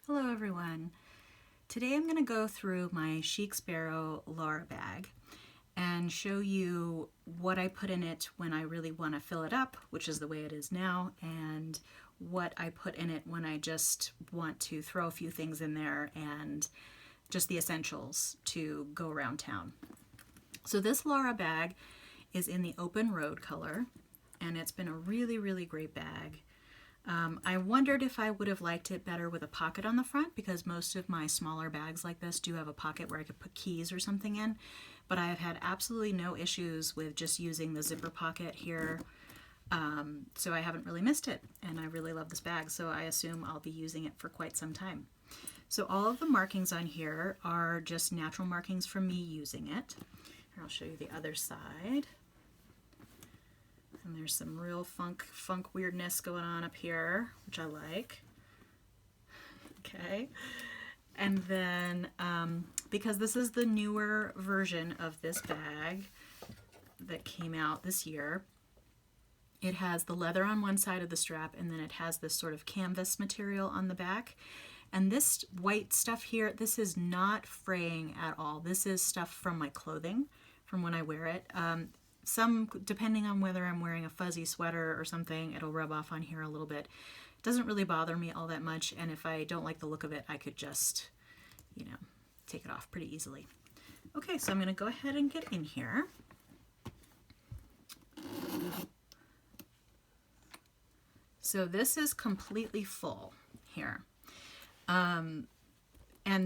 Hello everyone. Today I'm going to go through my Chic Sparrow Lara Bag and show you what I put in it when I really want to fill it up, which is the way it is now, and what I put in it when I just want to throw a few things in there and just the essentials to go around town. So this Lara bag is in the open road color, and it's been a really great bag. I wondered if I would have liked it better with a pocket on the front, because most of my smaller bags like this do have a pocket where I could put keys or something in, but I have had absolutely no issues with just using the zipper pocket here, so I haven't really missed it, and I really love this bag, so I assume I'll be using it for quite some time. So all of the markings on here are just natural markings from me using it. Here, I'll show you the other side. And there's some real funk weirdness going on up here, which I like. Okay. And then, because this is the newer version of this bag that came out this year, it has the leather on one side of the strap, and then it has this sort of canvas material on the back. And this white stuff here, this is not fraying at all. This is stuff from my clothing, from when I wear it. Some, depending on whether I'm wearing a fuzzy sweater or something, it'll rub off on here a little bit. It doesn't really bother me all that much, and if I don't like the look of it, I could just, take it off pretty easily. Okay, so I'm going to go ahead and get in here. So this is completely full here. And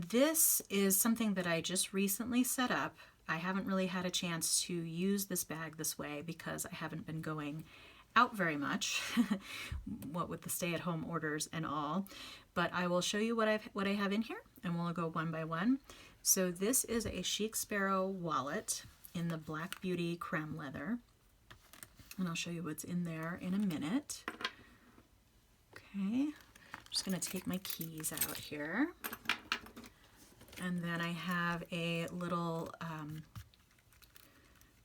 this is something that I just recently set up. I haven't really had a chance to use this bag this way because I haven't been going out very much, what with the stay-at-home orders and all. But I will show you what I have in here, and we'll go one by one. So this is a Chic Sparrow wallet in the Black Beauty creme leather, and I'll show you what's in there in a minute. Okay, I'm just going to take my keys out here. And then I have a little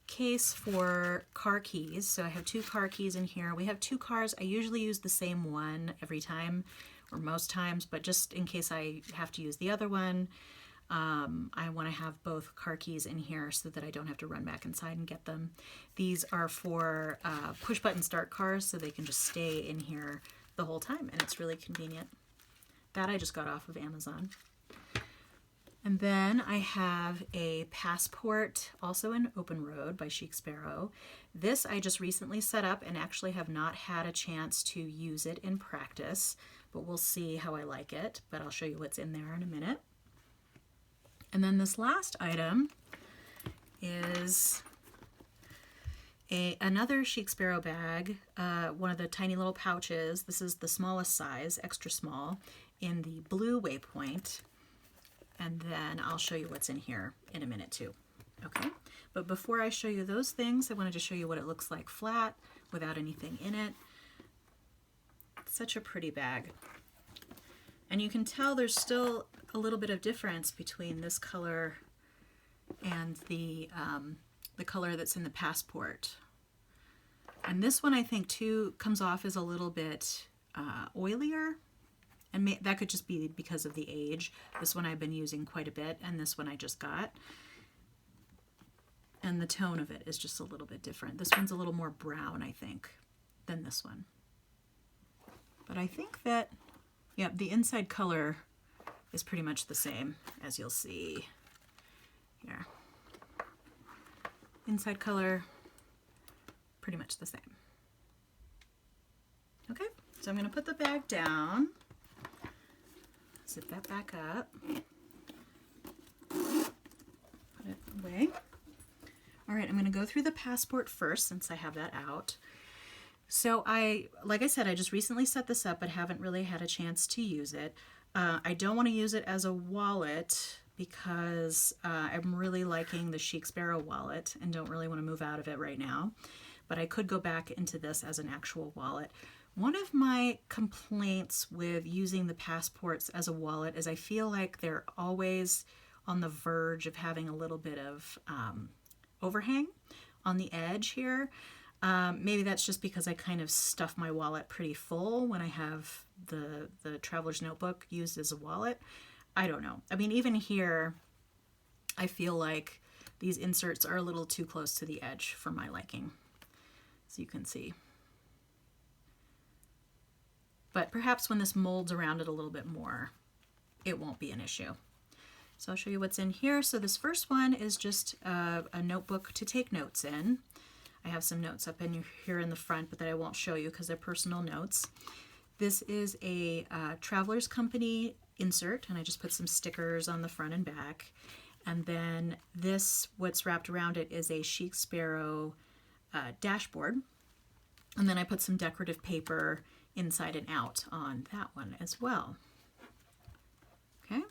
case for car keys. So I have 2 car keys in here. We have 2 cars. I usually use the same one every time, or most times, but just in case I have to use the other one, I want to have both car keys in here so that I don't have to run back inside and get them. These are for push-button start cars, so they can just stay in here the whole time, and it's really convenient. That I just got off of Amazon. And then I have a passport, also in Open Road by Chic Sparrow. This I just recently set up and actually have not had a chance to use it in practice, but we'll see how I like it. But I'll show you what's in there in a minute. And then this last item is another Chic Sparrow bag, one of the tiny little pouches. This is the smallest size, extra small, in the blue waypoint. And then I'll show you what's in here in a minute too. Okay, but before I show you those things, I wanted to show you what it looks like flat without anything in it. It's such a pretty bag. And you can tell there's still a little bit of difference between this color and the color that's in the passport. And this one I think too comes off as a little bit oilier. And that could just be because of the age. This one I've been using quite a bit, and this one I just got. And the tone of it is just a little bit different. This one's a little more brown, I think, than this one. But I think that, yeah, the inside color is pretty much the same, as you'll see here. Inside color, pretty much the same. Okay, so I'm going to put the bag down. Zip that back up, put it away. All right, I'm going to go through the passport first since I have that out. So like I said, I just recently set this up but haven't really had a chance to use it. I don't want to use it as a wallet because I'm really liking the Chic Sparrow wallet and don't really want to move out of it right now. But I could go back into this as an actual wallet. One of my complaints with using the passports as a wallet is I feel like they're always on the verge of having a little bit of overhang on the edge here. Maybe that's just because I kind of stuff my wallet pretty full when I have the traveler's notebook used as a wallet. I don't know. I mean, even here, I feel like these inserts are a little too close to the edge for my liking, as you can see. But perhaps when this molds around it a little bit more, it won't be an issue. So I'll show you what's in here. So this first one is just a notebook to take notes in. I have some notes up in here in the front, but that I won't show you because they're personal notes. This is a Traveler's Company insert, and I just put some stickers on the front and back. And then this, what's wrapped around it, is a Chic Sparrow dashboard. And then I put some decorative paper inside and out on that one as well. Okay,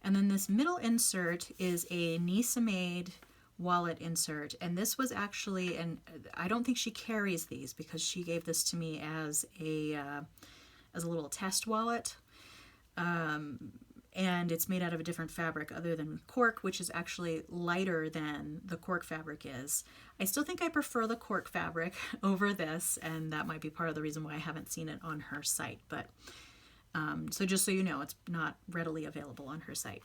and then this middle insert is a Nisa-made wallet insert, and this was actually, and I don't think she carries these because she gave this to me as a little test wallet. And it's made out of a different fabric other than cork, which is actually lighter than the cork fabric is. I still think I prefer the cork fabric over this, and that might be part of the reason why I haven't seen it on her site. But so just so you know, it's not readily available on her site.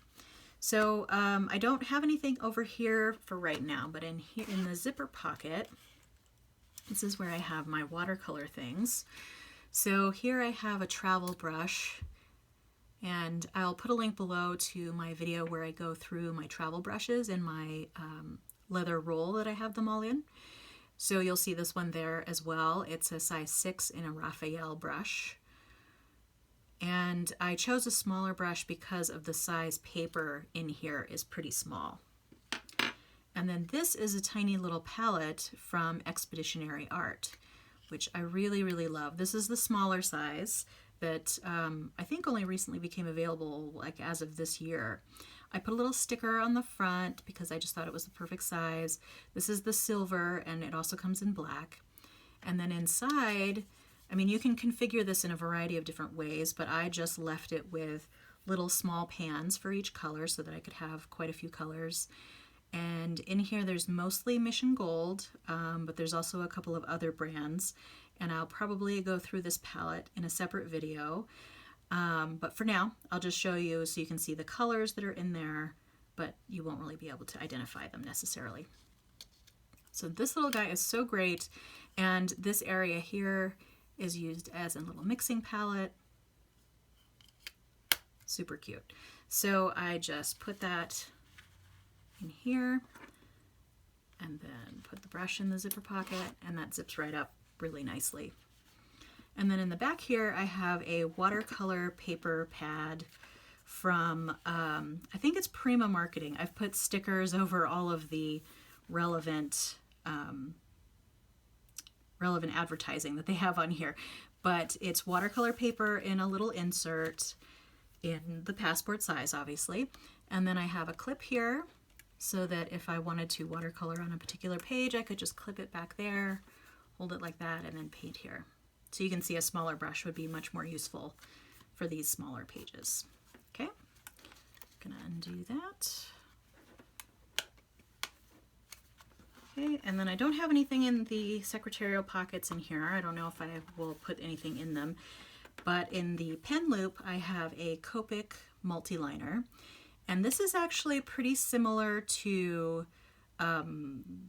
So I don't have anything over here for right now, but in here in the zipper pocket, this is where I have my watercolor things. So here I have a travel brush, and I'll put a link below to my video where I go through my travel brushes and my leather roll that I have them all in. So you'll see this one there as well. It's a size 6 in a Raphael brush. And I chose a smaller brush because of the size paper in here is pretty small. And then this is a tiny little palette from Expeditionary Art, which I really, really love. This is the smaller size that I think only recently became available, like as of this year. I put a little sticker on the front because I just thought it was the perfect size. This is the silver, and it also comes in black. And then inside, I mean, you can configure this in a variety of different ways, but I just left it with little small pans for each color so that I could have quite a few colors. And in here there's mostly Mission Gold, but there's also a couple of other brands. And I'll probably go through this palette in a separate video. But for now, I'll just show you so you can see the colors that are in there, but you won't really be able to identify them necessarily. So this little guy is so great. And this area here is used as a little mixing palette. Super cute. So I just put that in here and then put the brush in the zipper pocket, and that zips right up really nicely. And then in the back here I have a watercolor paper pad from I think it's Prima Marketing. I've put stickers over all of the relevant advertising that they have on here, but it's watercolor paper in a little insert in the passport size, obviously. And then I have a clip here so that if I wanted to watercolor on a particular page, I could just clip it back there, hold it like that, and then paint here. So you can see a smaller brush would be much more useful for these smaller pages. Okay, gonna undo that. Okay, and then I don't have anything in the secretarial pockets in here. I don't know if I will put anything in them, but in the pen loop I have a Copic multi-liner, and this is actually pretty similar to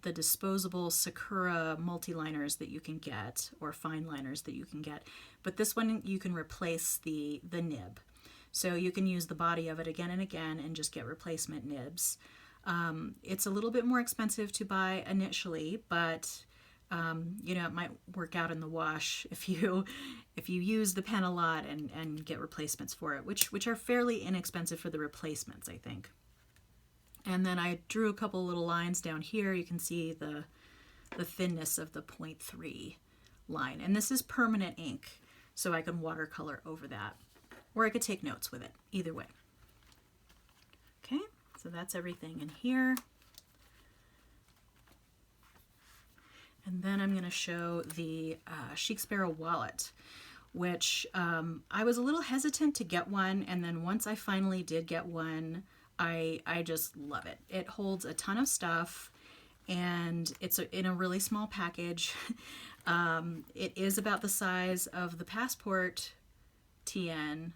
the disposable Sakura multi-liners that you can get, or fine liners that you can get, but this one you can replace the nib. So you can use the body of it again and again and just get replacement nibs. It's a little bit more expensive to buy initially, but you know, it might work out in the wash if you use the pen a lot and get replacements for it, which are fairly inexpensive for the replacements, I think. And then I drew a couple little lines down here. You can see the thinness of the 0.3 line. And this is permanent ink, so I can watercolor over that. Or I could take notes with it, either way. Okay, so that's everything in here. And then I'm going to show the Chic Sparrow wallet, which I was a little hesitant to get one, and then once I finally did get one, I just love it. It holds a ton of stuff, and it's in a really small package. It is about the size of the Passport TN,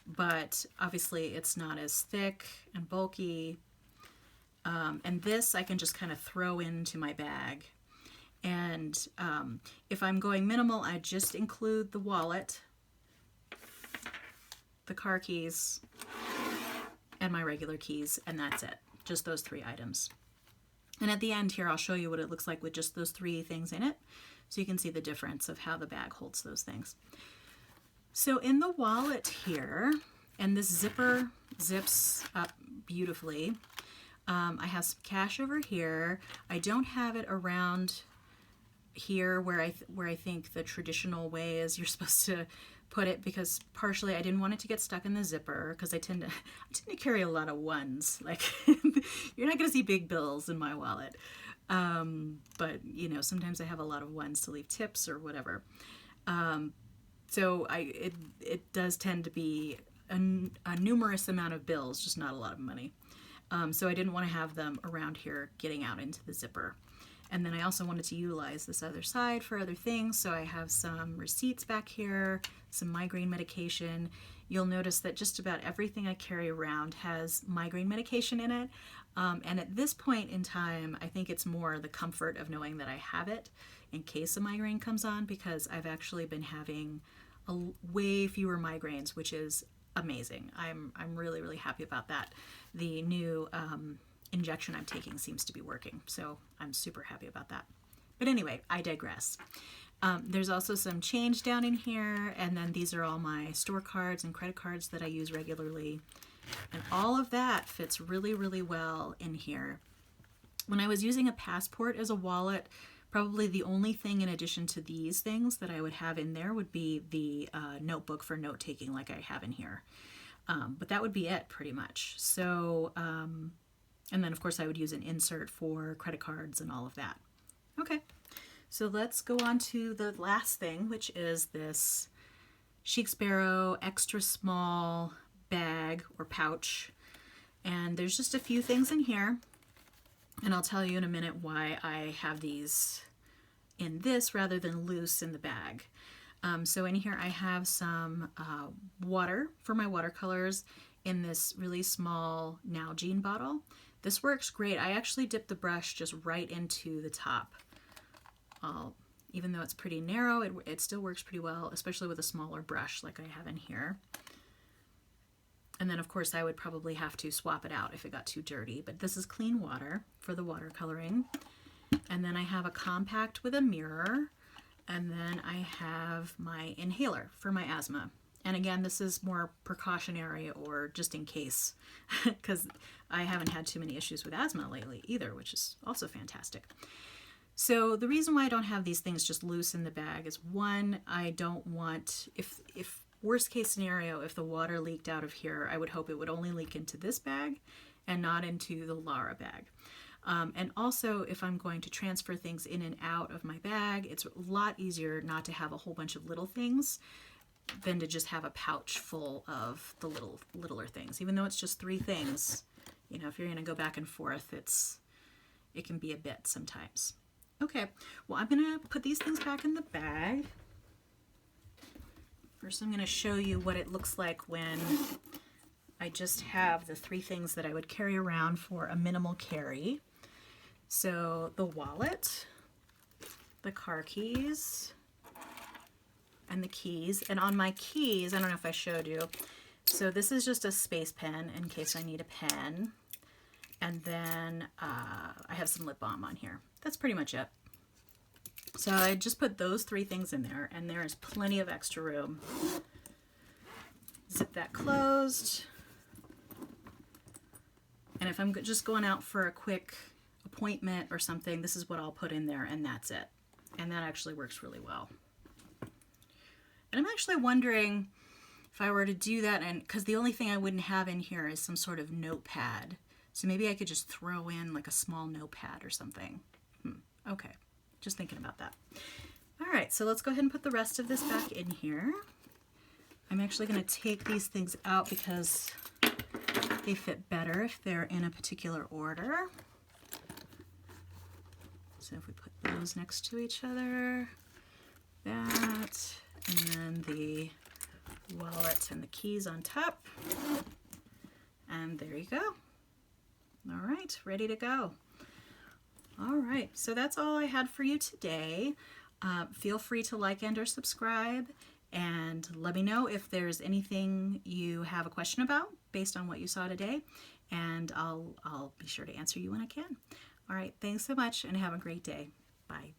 but obviously it's not as thick and bulky. And this I can just kind of throw into my bag. And if I'm going minimal, I just include the wallet, the car keys, and my regular keys, and that's it. Just those 3 items. And at the end here, I'll show you what it looks like with just those 3 things in it, so you can see the difference of how the bag holds those things. So in the wallet here, and this zipper zips up beautifully. I have some cash over here. I don't have it around here where I think the traditional way is you're supposed to put it, because partially I didn't want it to get stuck in the zipper, because I tend to carry a lot of ones. Like you're not going to see big bills in my wallet, but you know, sometimes I have a lot of ones to leave tips or whatever. So it does tend to be a numerous amount of bills, just not a lot of money. So I didn't want to have them around here getting out into the zipper. And then I also wanted to utilize this other side for other things. So I have some receipts back here, some migraine medication. You'll notice that just about everything I carry around has migraine medication in it. And at this point in time, I think it's more the comfort of knowing that I have it in case a migraine comes on, because I've actually been having way fewer migraines, which is amazing. I'm really, really happy about that. The new injection I'm taking seems to be working, so I'm super happy about that. But anyway, I digress. There's also some change down in here, and then these are all my store cards and credit cards that I use regularly. And all of that fits really, really well in here. When I was using a Passport as a wallet, probably the only thing in addition to these things that I would have in there would be the notebook for note-taking like I have in here. But that would be it pretty much. So, and then of course I would use an insert for credit cards and all of that. Okay, so let's go on to the last thing, which is this Chic Sparrow extra small bag or pouch. And there's just a few things in here. And I'll tell you in a minute why I have these in this rather than loose in the bag. So in here I have some water for my watercolors in this really small Nalgene bottle. This works great. I actually dip the brush just right into the top. Even though it's pretty narrow, it still works pretty well, especially with a smaller brush like I have in here. And then of course I would probably have to swap it out if it got too dirty, but this is clean water for the watercoloring. And then I have a compact with a mirror, and then I have my inhaler for my asthma. And again, this is more precautionary or just in case, because I haven't had too many issues with asthma lately either, which is also fantastic. So the reason why I don't have these things just loose in the bag is, one, I don't want, if worst case scenario, if the water leaked out of here, I would hope it would only leak into this bag and not into the Lara bag. And also, if I'm going to transfer things in and out of my bag, it's a lot easier not to have a whole bunch of little things than to just have a pouch full of the littler things. Even though it's just 3 things, you know, if you're going to go back and forth, it can be a bit sometimes. Okay, well, I'm going to put these things back in the bag. First, I'm going to show you what it looks like when I just have the 3 things that I would carry around for a minimal carry. So the wallet, the car keys, and the keys. And on my keys, I don't know if I showed you, so this is just a space pen in case I need a pen. And then I have some lip balm on here. That's pretty much it. So I just put those 3 things in there, and there is plenty of extra room. Zip that closed. And if I'm just going out for a quick appointment or something, this is what I'll put in there, and that's it. And that actually works really well. And I'm actually wondering if I were to do that, and because the only thing I wouldn't have in here is some sort of notepad. So maybe I could just throw in like a small notepad or something. Okay, just thinking about that. All right, so let's go ahead and put the rest of this back in here. I'm actually going to take these things out because they fit better if they're in a particular order. So if we put those next to each other, that, and then the wallet and the keys on top, and there you go. All right, ready to go. All right, so that's all I had for you today. Feel free to like and or subscribe, and let me know if there's anything you have a question about based on what you saw today, and I'll be sure to answer you when I can. All right, thanks so much and have a great day. Bye.